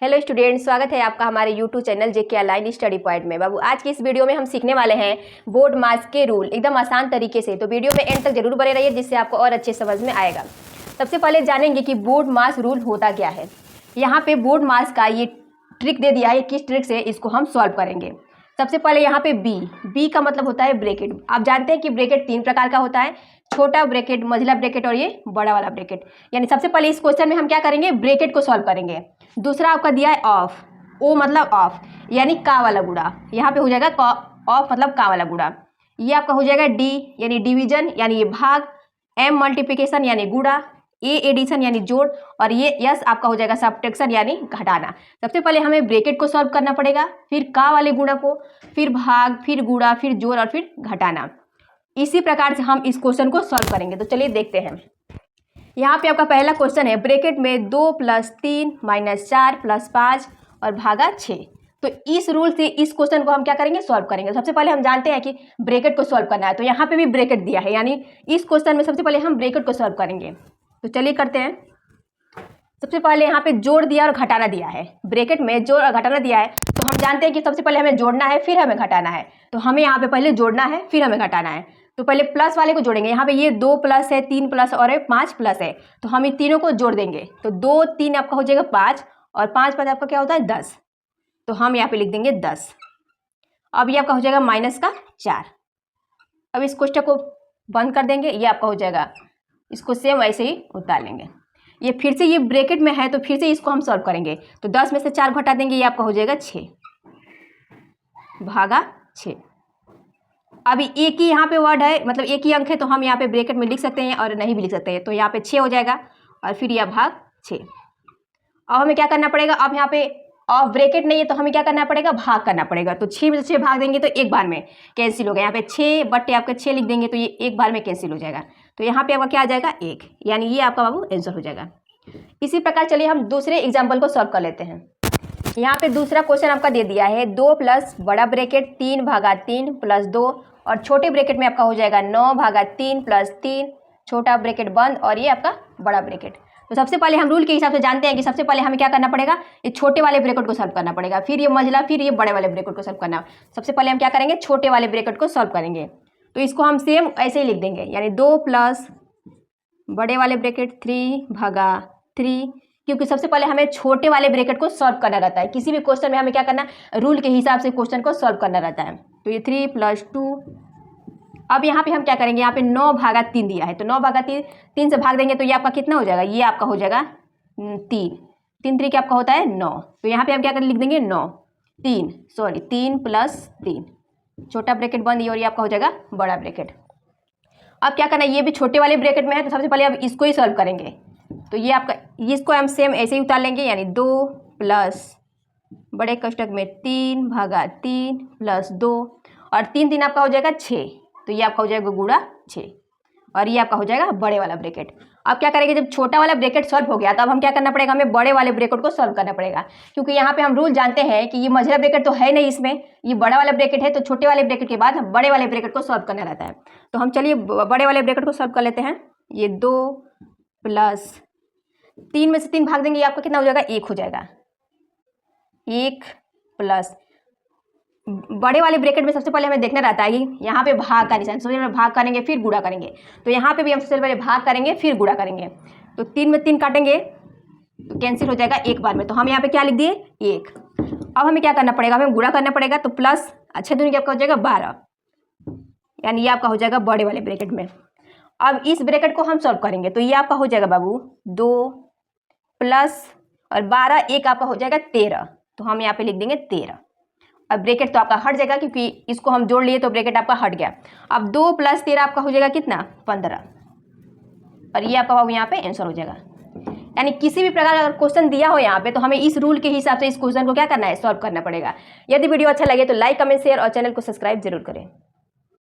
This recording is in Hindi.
हेलो स्टूडेंट, स्वागत है आपका हमारे यूट्यूब चैनल जेके ऑनलाइन स्टडी पॉइंट में। बाबू आज की इस वीडियो में हम सीखने वाले हैं बोर्ड मास के रूल एकदम आसान तरीके से। तो वीडियो में एंड तक जरूर बने रहिए जिससे आपको और अच्छे समझ में आएगा। सबसे पहले जानेंगे कि बोर्ड मास रूल होता क्या है। यहाँ पे बोर्ड मास का ये ट्रिक दे दिया है, किस ट्रिक से इसको हम सॉल्व करेंगे। सबसे पहले यहाँ पे बी का मतलब होता है ब्रैकेट। आप जानते हैं कि ब्रैकेट 3 प्रकार का होता है, छोटा ब्रैकेट, मझला ब्रैकेट और ये बड़ा वाला ब्रैकेट। यानी सबसे पहले इस क्वेश्चन में हम क्या करेंगे, ब्रैकेट को सॉल्व करेंगे। दूसरा आपका दिया है ऑफ, ओ मतलब ऑफ यानी का वाला गुणा, यहाँ पे हो जाएगा ऑफ मतलब का वाला गुणा। ये आपका हो जाएगा डी यानी डिवीजन यानी ये भाग, एम मल्टीप्लिकेशन यानी गुणा, ए एडिशन यानी जोड़ और ये यस आपका हो जाएगा सब्ट्रैक्शन यानी घटाना। सबसे पहले हमें ब्रैकेट को सॉल्व करना पड़ेगा, फिर का वाले गुणा को, फिर भाग, फिर गुणा, फिर जोड़ और फिर घटाना। इसी प्रकार से हम इस क्वेश्चन को सॉल्व करेंगे। तो चलिए देखते हैं। यहाँ पे आपका पहला क्वेश्चन है, ब्रैकेट में 2 + 3 - 4 + 5 और भागा 6। तो इस रूल से इस क्वेश्चन को हम क्या करेंगे, सॉल्व करेंगे। सबसे पहले हम जानते हैं कि ब्रैकेट को सॉल्व करना है, तो यहाँ पे भी ब्रैकेट दिया है, यानी इस क्वेश्चन में सबसे पहले हम ब्रैकेट को सॉल्व करेंगे। तो चलिए करते हैं। सबसे पहले यहाँ पे जोड़ दिया और घटाना दिया है। ब्रैकेट में जोड़ और घटाना दिया है तो हम जानते हैं कि सबसे पहले हमें जोड़ना है फिर हमें घटाना है। तो हमें यहाँ पे पहले जोड़ना है फिर हमें घटाना है। तो पहले प्लस वाले को जोड़ेंगे। यहाँ पे ये 2 प्लस है, 3 प्लस और 5 प्लस है, तो हम इन तीनों को जोड़ देंगे। तो 2 3 आपका हो जाएगा 5 और 5 5 आपका क्या होता है 10। तो हम यहाँ पे लिख देंगे 10। अब ये आपका हो जाएगा -4। अब इस कोष्ठक को बंद कर देंगे, ये आपका हो जाएगा, इसको सेम ऐसे ही उतार लेंगे। ये फिर से ये ब्रैकेट में है तो फिर से इसको हम सॉल्व करेंगे। तो 10 में से 4 घटा देंगे, ये आपका हो जाएगा 6 भागा 6। अभी एक ही यहाँ पे वर्ड है, मतलब एक ही अंक है, तो हम यहाँ पे ब्रैकेट में लिख सकते हैं और नहीं भी लिख सकते हैं। तो यहाँ पे 6 हो जाएगा और फिर यह भाग 6। अब हमें क्या करना पड़ेगा, अब यहाँ पे और ब्रैकेट नहीं है तो हमें क्या करना पड़ेगा, भाग करना पड़ेगा। तो 6 में से 6 भाग देंगे तो एक बार में कैंसिल हो गया। यहाँ पे 6 बट्टे आपका 6 लिख देंगे तो ये एक बार में कैंसिल हो जाएगा। तो यहाँ पे आपका क्या आ जाएगा 1, यानी ये आपका बाबू आंसर हो जाएगा। इसी प्रकार चलिए हम दूसरे एग्जाम्पल को सॉल्व कर लेते हैं। यहाँ पे दूसरा क्वेश्चन आपका दे दिया है, 2 प्लस बड़ा ब्रैकेट 3 भागा 3 प्लस 2 और छोटे ब्रैकेट में आपका हो जाएगा 9 भागा 3 प्लस 3, छोटा ब्रैकेट बंद और ये आपका बड़ा ब्रैकेट। तो सबसे पहले हम रूल के हिसाब से जानते हैं कि सबसे पहले हमें क्या करना पड़ेगा, ये छोटे वाले ब्रैकेट को सॉल्व करना पड़ेगा, फिर ये मझला, फिर ये बड़े वाले ब्रैकेट को सॉल्व करना। सबसे पहले हम क्या करेंगे, छोटे वाले ब्रैकेट को सॉल्व करेंगे। तो इसको हम सेम ऐसे ही लिख देंगे, यानी 2 प्लस बड़े वाले ब्रैकेट 3 भागा 3, क्योंकि सबसे पहले हमें छोटे वाले ब्रैकेट को सॉल्व करना रहता है। किसी भी क्वेश्चन में हमें क्या करना, रूल के हिसाब से क्वेश्चन को सॉल्व करना रहता है। तो ये 3 + 2। अब यहाँ पे हम क्या करेंगे, यहाँ पे 9 भागा 3 दिया है, तो 9 भागा 3 से भाग देंगे तो ये आपका कितना हो जाएगा, ये आपका हो जाएगा 3। 3 3 आपका होता है 9। तो यहाँ पे हम क्या कर लिख देंगे 3 + 3, छोटा ब्रैकेट बंद और ये आपका हो जाएगा बड़ा ब्रैकेट। अब क्या करना है, ये भी छोटे वाले ब्रैकेट में है तो सबसे पहले अब इसको ही सॉल्व करेंगे। तो ये आपका, इसको हम सेम ऐसे ही उतार लेंगे, यानी 2 प्लस बड़े कोष्ठक में 3 भागा 3 प्लस 2 और 3 3 आपका हो जाएगा 6। तो ये आपका हो जाएगा गुणा 6 और ये आपका हो जाएगा बड़े वाला ब्रैकेट। अब क्या करेंगे, जब छोटा वाला ब्रैकेट सॉल्व हो गया तो अब हम क्या करना पड़ेगा, हमें बड़े वाले ब्रैकेट को सॉल्व करना पड़ेगा। क्योंकि यहाँ पे हम रूल जानते हैं कि ये मझला ब्रैकेट तो है नहीं, इसमें ये बड़ा वाला ब्रैकेट है, तो छोटे वाले ब्रैकेट के बाद बड़े वाले ब्रैकेट को सॉल्व करना रहता है। तो हम चलिए बड़े वाले ब्रैकेट को सॉल्व कर लेते हैं। ये 2 प्लस 3 में से 3 भाग देंगे, ये आपका कितना हो जाएगा, 1 हो जाएगा। 1 प्लस बड़े वाले ब्रैकेट में सबसे पहले हमें देखना रहता है कि यहाँ पे भाग का निशान, सबसे पहले भाग करेंगे फिर गुणा करेंगे। तो यहाँ पे भी हम सबसे पहले भाग करेंगे फिर गुणा करेंगे। तो 3 में 3 काटेंगे तो कैंसिल हो जाएगा एक बार में। तो हम यहाँ पे क्या लिख दिए 1। अब हमें क्या करना पड़ेगा, हमें गुणा करना पड़ेगा। तो प्लस अच्छे दूनी आपका हो जाएगा 12, यानी ये आपका हो जाएगा बड़े वाले ब्रैकेट में। अब इस ब्रैकेट को हम सॉल्व करेंगे तो ये आपका हो जाएगा बाबू 2 प्लस और 12, 1 आपका हो जाएगा 13। तो हम यहाँ पे लिख देंगे 13। अब ब्रैकेट तो आपका हट जाएगा क्योंकि इसको हम जोड़ लिए तो ब्रैकेट आपका हट गया। अब 2 + 13 आपका हो जाएगा कितना, 15 और ये आपका बाबू यहाँ पे आंसर हो जाएगा। यानी किसी भी प्रकार का अगर क्वेश्चन दिया हो यहाँ पे तो हमें इस रूल के हिसाब से इस क्वेश्चन को क्या करना है, सॉल्व करना पड़ेगा। यदि वीडियो अच्छा लगे तो लाइक, कमेंट, शेयर और चैनल को सब्सक्राइब जरूर करें।